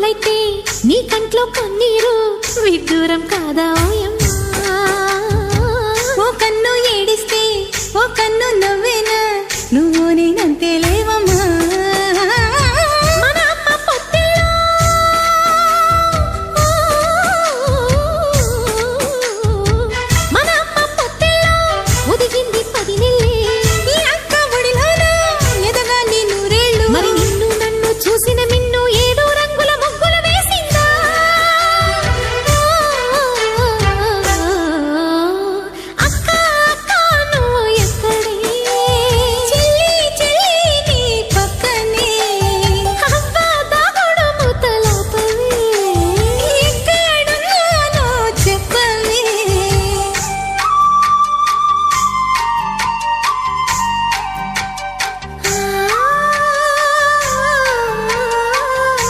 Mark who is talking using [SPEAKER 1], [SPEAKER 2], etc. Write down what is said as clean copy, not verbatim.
[SPEAKER 1] పాలైతే నీ కంట్లో కన్నీరు విడ్డూరం కాదా ఓయమ్మా ఓ కన్ను ఏడిస్తే ఓ కన్ను నవ్వేనా నువ్వు నేనంతే లేవమ్మా